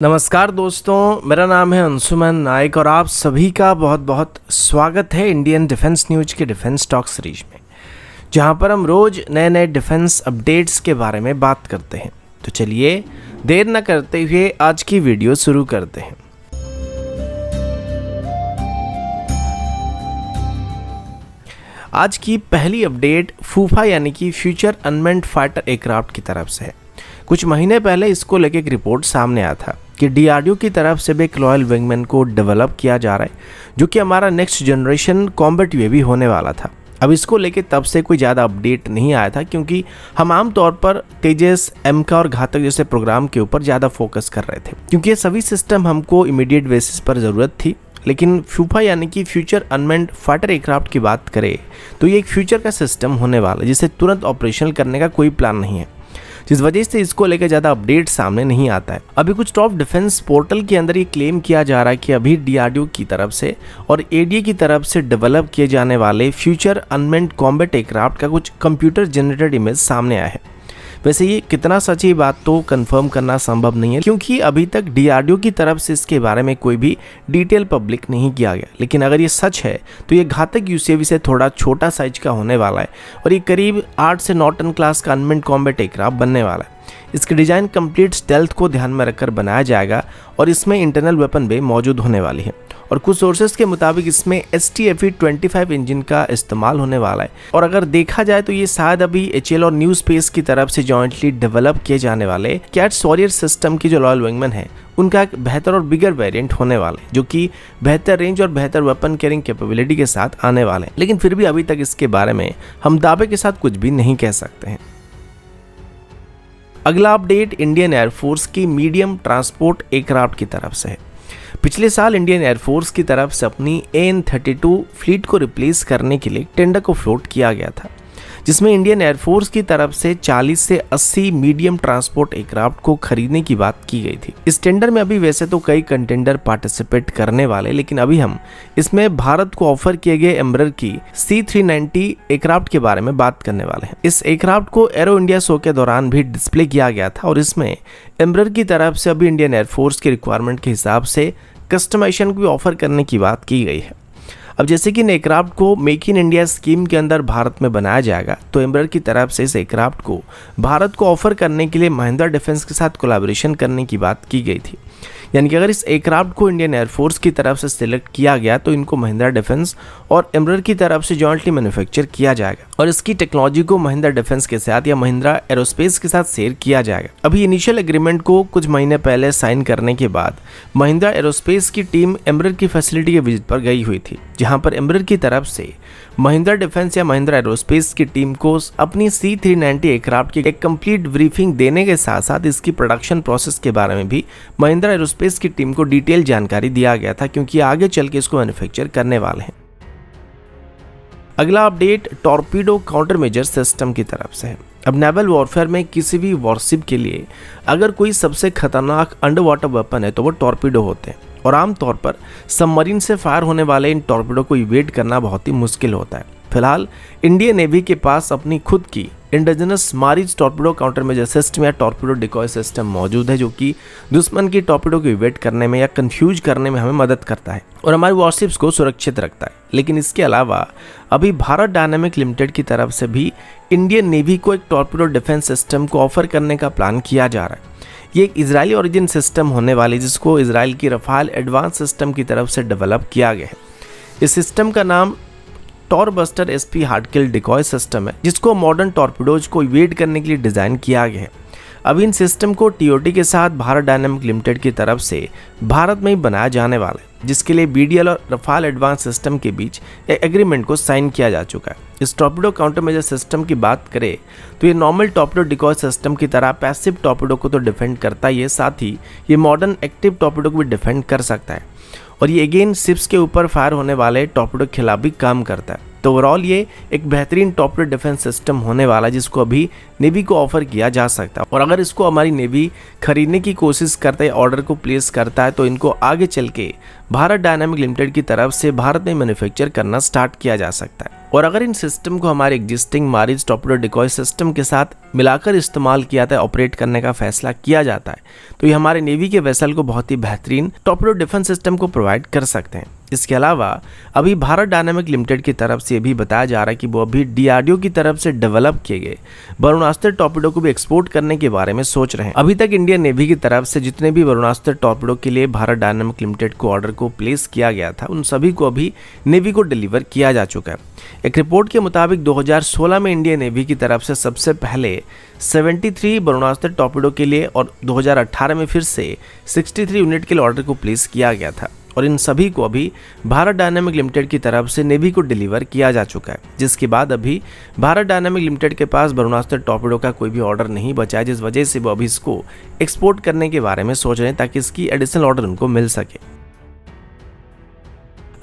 नमस्कार दोस्तों, मेरा नाम है अंशुमन नायक और आप सभी का बहुत बहुत स्वागत है इंडियन डिफेंस न्यूज के डिफेंस टॉक सीरीज में, जहां पर हम रोज नए नए डिफेंस अपडेट्स के बारे में बात करते हैं। तो चलिए देर न करते हुए आज की वीडियो शुरू करते हैं। आज की पहली अपडेट फूफा यानी कि फ्यूचर अनमैन्ड फाइटर एयरक्राफ्ट की तरफ से है। कुछ महीने पहले इसको लेकर एक रिपोर्ट सामने आया था कि डीआरडीओ की तरफ से भी एक लॉयल विंगमैन को डेवलप किया जा रहा है, जो कि हमारा नेक्स्ट जनरेशन कॉम्बैट यूएवी होने वाला था। अब इसको लेके तब से कोई ज़्यादा अपडेट नहीं आया था, क्योंकि हम आमतौर पर तेजस, एमका और घातक जैसे प्रोग्राम के ऊपर ज़्यादा फोकस कर रहे थे, क्योंकि ये सभी सिस्टम हमको इमीडिएट बेसिस पर ज़रूरत थी। लेकिन फूफा यानी कि फ्यूचर अनमैन्ड फाइटर एयरक्राफ्ट की बात करें तो ये एक फ्यूचर का सिस्टम होने वाला है, जिसे तुरंत ऑपरेशनल करने का कोई प्लान नहीं है, जिस वजह से इसको लेकर ज़्यादा अपडेट सामने नहीं आता है। अभी कुछ टॉप डिफेंस पोर्टल के अंदर ये क्लेम किया जा रहा है कि अभी डीआरडीओ की तरफ से और एडीए की तरफ से डेवलप किए जाने वाले फ्यूचर अनमैन्ड कॉम्बैट एयरक्राफ्ट का कुछ कंप्यूटर जनरेटेड इमेज सामने आया है। वैसे ये कितना सच है बात तो कंफर्म करना संभव नहीं है, क्योंकि अभी तक डीआरडीओ की तरफ से इसके बारे में कोई भी डिटेल पब्लिक नहीं किया गया। लेकिन अगर ये सच है तो ये घातक यूसीवी से थोड़ा छोटा साइज का होने वाला है और ये करीब 8 से 9 टन क्लास का अनमैन्ड कॉम्बैट एयरक्राफ्ट बनने वाला है। इसकी डिज़ाइन कंप्लीट स्टेल्थ को ध्यान में रखकर बनाया जाएगा और इसमें इंटरनल वेपन बे मौजूद होने वाली है। और कुछ सोर्सेज के मुताबिक इसमें STFE-25 इंजन का इस्तेमाल होने वाला है। और अगर देखा जाए तो ये शायद अभी HAL और न्यू स्पेस की तरफ से जॉइंटली डेवलप किए जाने वाले कैट्स वॉरियर सिस्टम की जो लॉयल विंगमैन है उनका एक बेहतर और बिगर वेरिएंट होने वाला है, जो कि बेहतर रेंज और बेहतर वेपन कैरिंग कैपेबिलिटी के साथ आने वाले हैं। लेकिन फिर भी अभी तक इसके बारे में हम दावे के साथ कुछ भी नहीं कह सकते हैं। अगला अपडेट इंडियन एयरफोर्स की मीडियम ट्रांसपोर्ट एयरक्राफ्ट की तरफ से है। पिछले साल इंडियन एयरफोर्स की तरफ से अपनी AN-32 फ्लीट को रिप्लेस करने के लिए टेंडर को फ्लोट किया गया था, जिसमें इंडियन एयरफोर्स की तरफ से 40 से 80 मीडियम ट्रांसपोर्ट एयरक्राफ्ट को खरीदने की बात की गई थी। इस टेंडर में अभी वैसे तो कई कंटेंडर पार्टिसिपेट करने वाले, लेकिन अभी हम इसमें भारत को ऑफर किए गए एम्ब्रर की C-390 एयरक्राफ्ट के बारे में बात करने वाले हैं। इस एयरक्राफ्ट को एरो इंडिया शो के दौरान भी डिस्प्ले किया गया था और इसमें एम्ब्रर की तरफ से अभी इंडियन एयरफोर्स की रिक्वायरमेंट के हिसाब से कस्टमाइजेशन को भी ऑफर करने की बात की गई है। अब जैसे कि एयरक्राफ्ट को मेक इन इंडिया स्कीम के अंदर भारत में बनाया जाएगा, तो एम्ब्रर की तरफ से इस एयरक्राफ्ट को भारत को ऑफर करने के लिए महिंद्रा डिफेंस के साथ कोलैबोरेशन करने की बात की गई थी। यानी कि अगर इस एयरक्राफ्ट को इंडियन एयरफोर्स की तरफ से सिलेक्ट किया गया तो इनको महिंद्रा डिफेंस और एम्ब्रर की तरफ से जॉइंटली मैन्युफैक्चर किया जाएगा और इसकी टेक्नोलॉजी को महिंद्रा डिफेंस के साथ या महिंद्रा एरोस्पेस के साथ शेयर किया जाएगा। अभी इनिशियल एग्रीमेंट को कुछ महीने पहले साइन करने के बाद महिंद्रा एरोस्पेस की टीम एम्ब्रर की फैसिलिटी के विजिट पर गई हुई थी, जहां पर एम्ब्रर की तरफ से महिंद्रा डिफेंस या महिंद्रा एरोस्पेस की टीम को अपनी C-390 एयरक्राफ्ट की एक कंप्लीट ब्रीफिंग देने के साथ साथ इसकी प्रोडक्शन प्रोसेस के बारे में भी महिंद्रा एरोस्पेस की टीम को डिटेल जानकारी दिया गया था, क्योंकि आगे चल के इसको मैन्युफैक्चर करने वाले हैं। अगला update torpedo countermeasure system की तरफ से है। अब नेवल वॉरफेयर में किसी भी वॉरशिप के लिए अगर कोई सबसे खतरनाक अंडर वाटर वेपन है तो वो टॉर्पीडो होते हैं, और आमतौर पर सबमरीन से फायर होने वाले इन टॉर्पीडो को इवेट करना बहुत ही मुश्किल होता है। फिलहाल इंडियन नेवी के पास अपनी खुद की indigenous Maareech torpedo countermeasure system या टॉर्पीडो डिकॉय सिस्टम मौजूद है, जो कि दुश्मन की टॉर्पीडो को इवेट करने में या कंफ्यूज करने में हमें मदद करता है और हमारी वॉरशिप्स को सुरक्षित रखता है। लेकिन इसके अलावा अभी भारत डायनामिक लिमिटेड की तरफ से भी इंडियन नेवी को एक टॉर्पीडो डिफेंस सिस्टम को ऑफर करने का प्लान किया जा रहा है। ये एक इजरायली ओरिजिन सिस्टम होने वाली, जिसको इजराइल की रफाल एडवांस सिस्टम की तरफ से डेवलप किया गया है। इस सिस्टम का नाम टॉरबस्टर SP हार्डकिल डिकॉय सिस्टम है, जिसको मॉडर्न टॉर्पीडोज को इवेट करने के लिए डिज़ाइन किया गया है। अब इन सिस्टम को TOT के साथ भारत डायनामिक लिमिटेड की तरफ से भारत में ही बनाया जाने वाला है, जिसके लिए BDL और रफाल एडवांस सिस्टम के बीच एक एग्रीमेंट को साइन किया जा चुका है। इस टॉर्पीडो काउंटर मेजर सिस्टम की बात करें तो ये नॉर्मल टॉर्पीडो डिकॉय सिस्टम की तरह पैसिव टॉर्पीडो को तो डिफेंड करता ही है, साथ ही ये मॉडर्न एक्टिव टॉर्पीडो को भी डिफेंड कर सकता है और ये अगेन शिप्स के ऊपर फायर होने वाले टॉर्पीडो के खिलाफ भी काम करता है। तो ओवरऑल ये एक बेहतरीन टॉर्पीडो डिफेंस सिस्टम होने वाला है, जिसको अभी नेवी को ऑफर किया जा सकता है। और अगर इसको हमारी नेवी खरीदने की कोशिश करता है, ऑर्डर को प्लेस करता है, तो इनको आगे चल के भारत डायनामिक लिमिटेड की तरफ से भारत में मैन्युफैक्चर करना स्टार्ट किया जा सकता है। और अगर इन सिस्टम को हमारे एग्जिस्टिंग मारिज टॉर्पेडो डिकॉय सिस्टम के साथ मिलाकर इस्तेमाल किया जाता है, ऑपरेट करने का फैसला किया जाता है, तो ये हमारे नेवी के वेसल को बहुत ही बेहतरीन टॉर्पेडो डिफेंस सिस्टम को प्रोवाइड कर सकते हैं। इसके अलावा अभी भारत डायनामिक लिमिटेड की तरफ से भी बताया जा रहा है कि वो अभी डीआरडीओ की तरफ से डेवलप किए गए वरुणास्त्र टॉर्पेडो को भी एक्सपोर्ट करने के बारे में सोच रहे हैं। अभी तक इंडियन नेवी की तरफ से जितने भी वरुणास्त्र टॉर्पेडो के लिए भारत डायनामिक लिमिटेड को ऑर्डर को प्लेस किया गया था, उन सभी को अभी नेवी को डिलीवर किया जा चुका है। एक रिपोर्ट के मुताबिक 2016 में इंडियन नेवी की तरफ से सबसे पहले 73 वरुणास्त्र टॉर्पेडो के लिए और 2018 में फिर से 63 यूनिट के लिए ऑर्डर को प्लेस किया गया था। और इन सभी को अभी भारत डायनामिक लिमिटेड की तरफ से नेवी को डिलीवर किया जा चुका है, जिसके बाद अभी भारत डायनामिक लिमिटेड के पास वरुणास्त्र टॉर्पेडो का कोई भी ऑर्डर नहीं बचा है, जिस वजह से वो अभी इसको एक्सपोर्ट करने के बारे में सोच रहे हैं ताकि इसकी एडिशनल ऑर्डर उनको मिल सके।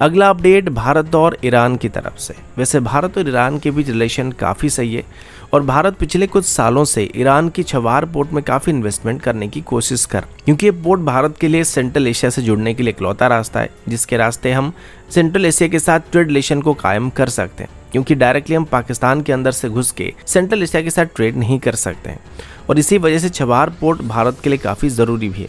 अगला अपडेट भारत और ईरान की तरफ से। वैसे भारत और ईरान के बीच रिलेशन काफ़ी सही है और भारत पिछले कुछ सालों से ईरान की छवार पोर्ट में काफ़ी इन्वेस्टमेंट करने की कोशिश कर, क्योंकि ये पोर्ट भारत के लिए सेंट्रल एशिया से जुड़ने के लिए इकलौता रास्ता है जिसके रास्ते हम सेंट्रल एशिया के साथ ट्रेड रिलेशन को कायम कर सकते हैं, क्योंकि डायरेक्टली हम पाकिस्तान के अंदर से घुस के सेंट्रल एशिया के साथ ट्रेड नहीं कर सकते हैं। और इसी वजह से छवार पोर्ट भारत के लिए काफ़ी ज़रूरी भी है,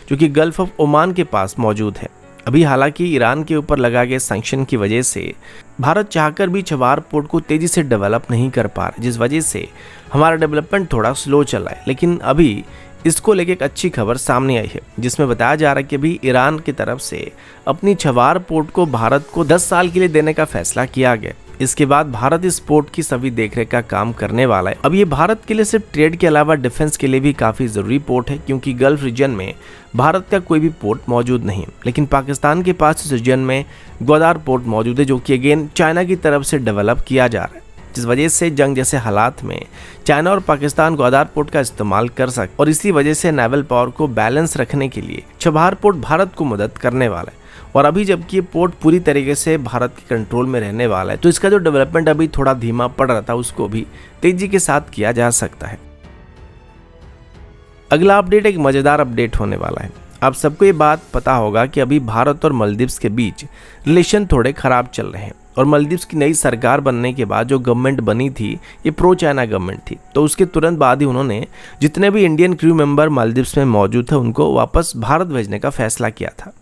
जो कि गल्फ ऑफ ओमान के पास मौजूद है। अभी हालांकि ईरान के ऊपर लगाए गए सैंक्शन की वजह से भारत चाहकर भी छवार पोर्ट को तेज़ी से डेवलप नहीं कर पा रहा, जिस वजह से हमारा डेवलपमेंट थोड़ा स्लो चला है। लेकिन अभी इसको लेके एक अच्छी खबर सामने आई है, जिसमें बताया जा रहा है कि अभी ईरान की तरफ से अपनी छवार पोर्ट को भारत को 10 साल के लिए देने का फैसला किया गया। इसके बाद भारत इस पोर्ट की सभी देखरेख का काम करने वाला है। अब ये भारत के लिए सिर्फ ट्रेड के अलावा डिफेंस के लिए भी काफ़ी ज़रूरी पोर्ट है, क्योंकि गल्फ रीजन में भारत का कोई भी पोर्ट मौजूद नहीं है। लेकिन पाकिस्तान के पास इस रीजन में ग्वादार पोर्ट मौजूद है, जो कि अगेन चाइना की तरफ से डेवलप किया जा रहा है, जिस वजह से जंग जैसे हालात में चाइना और पाकिस्तान ग्वादार पोर्ट का इस्तेमाल कर सकते। और इसी वजह से नेवल पावर को बैलेंस रखने के लिए छवार पोर्ट भारत को मदद करने वाला है। और अभी जबकि ये पोर्ट पूरी तरीके से भारत के कंट्रोल में रहने वाला है, तो इसका जो डेवलपमेंट अभी थोड़ा धीमा पड़ रहा था, उसको भी तेजी के साथ किया जा सकता है। अगला अपडेट एक मज़ेदार अपडेट होने वाला है। आप सबको ये बात पता होगा कि अभी भारत और मालदीव्स के बीच रिलेशन थोड़े खराब चल रहे हैं। और मालदीव्स की नई सरकार बनने के बाद जो गवर्नमेंट बनी थी, ये प्रो चाइना गवर्नमेंट थी, तो उसके तुरंत बाद ही उन्होंने जितने भी इंडियन क्रू मेंबर मालदीव्स में मौजूद थे उनको वापस भारत भेजने का फैसला किया था।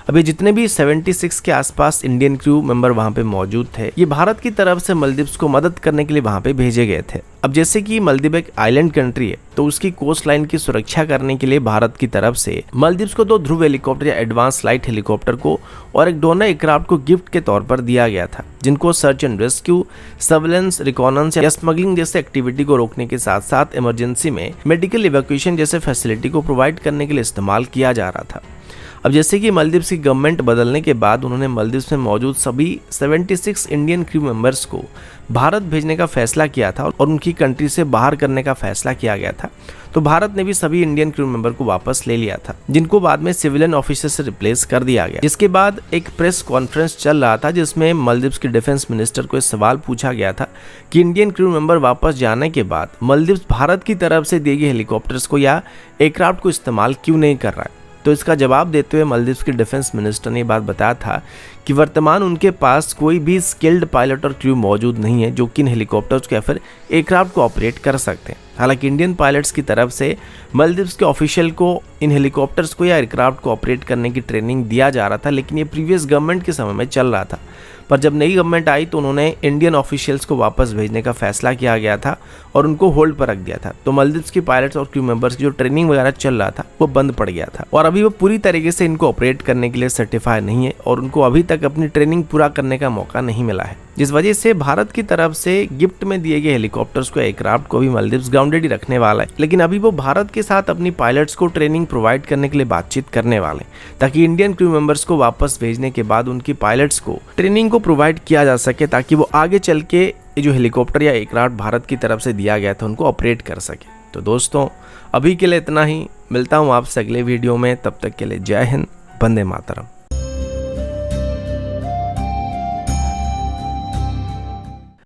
अभी जितने भी 76 के आसपास इंडियन क्रू मेंबर वहाँ पे मौजूद थे, ये भारत की तरफ से मालदीव्स को मदद करने के लिए वहाँ पे भेजे गए थे। अब जैसे कि मालदीव एक आइलैंड कंट्री है, तो उसकी कोस्ट लाइन की सुरक्षा करने के लिए भारत की तरफ से मालदीव्स को 2 ध्रुव हेलीकॉप्टर या एडवांस लाइट हेलीकॉप्टर को और एक डोनर एयरक्राफ्ट को गिफ्ट के तौर पर दिया गया था, जिनको सर्च एंड रेस्क्यू, सर्वेलेंस, रिकॉनेंस या स्मगलिंग जैसे एक्टिविटी को रोकने के साथ साथ इमरजेंसी में मेडिकल इवैक्यूएशन जैसे फैसिलिटी को प्रोवाइड करने के लिए इस्तेमाल किया जा रहा था। अब जैसे कि मालदीव्स की गवर्नमेंट बदलने के बाद उन्होंने मालदीव्स में मौजूद सभी 76 इंडियन क्रू मेंबर्स को भारत भेजने का फैसला किया था और उनकी कंट्री से बाहर करने का फैसला किया गया था। तो भारत ने भी सभी इंडियन क्रू मेंबर को वापस ले लिया था, जिनको बाद में सिविलियन ऑफिसर से रिप्लेस कर दिया गया। जिसके बाद एक प्रेस कॉन्फ्रेंस चल रहा था, जिसमें मालदीव्स के डिफेंस मिनिस्टर को एक सवाल पूछा गया था कि इंडियन क्रू मेंबर वापस जाने के बाद मालदीव्स भारत की तरफ से दिए गए हेलीकॉप्टर्स को या एयरक्राफ्ट को इस्तेमाल क्यों नहीं कर रहा है। तो इसका जवाब देते हुए मालदीव्स के डिफेंस मिनिस्टर ने बात बताया था कि वर्तमान उनके पास कोई भी स्किल्ड पायलट और क्रू मौजूद नहीं है जो कि इन हेलीकॉप्टर्स को या फिर एयरक्राफ्ट को ऑपरेट कर सकते हैं। हालांकि इंडियन पायलट्स की तरफ से मालदीव्स के ऑफिशियल को इन हेलीकॉप्टर्स को या एयरक्राफ्ट को ऑपरेट करने की ट्रेनिंग दिया जा रहा था, लेकिन ये प्रीवियस गवर्नमेंट के समय में चल रहा था। पर जब नई गवर्नमेंट आई तो उन्होंने इंडियन ऑफिशियल्स को वापस भेजने का फैसला किया गया था और उनको होल्ड पर रख दिया था। तो मालदीव्स की पायलट्स और क्रू मेंबर्स की जो ट्रेनिंग वगैरह चल रहा था वो बंद पड़ गया था और अभी वो पूरी तरीके से इनको ऑपरेट करने के लिए सर्टिफाई नहीं है और उनको अभी तक अपनी ट्रेनिंग पूरा करने का मौका नहीं मिला है, जिस वजह से भारत की तरफ से गिफ्ट में दिए गए हेलीकॉप्टर्स को, एयरक्राफ्ट को भी मालदीव्स ग्राउंडेड ही रखने वाला है। लेकिन अभी वो भारत के साथ अपनी पायलट्स को ट्रेनिंग प्रोवाइड करने के लिए बातचीत करने वाले हैं, ताकि इंडियन क्रू मेंबर्स को वापस भेजने के बाद उनकी पायलट्स को ट्रेनिंग को प्रोवाइड किया जा सके, ताकि वो आगे चल के जो हेलीकॉप्टर या एयरक्राफ्ट भारत की तरफ से दिया गया था उनको ऑपरेट कर सके। तो दोस्तों अभी के लिए इतना ही, मिलता हूँ आपसे अगले वीडियो में, तब तक के लिए जय हिंद, वंदे मातरम।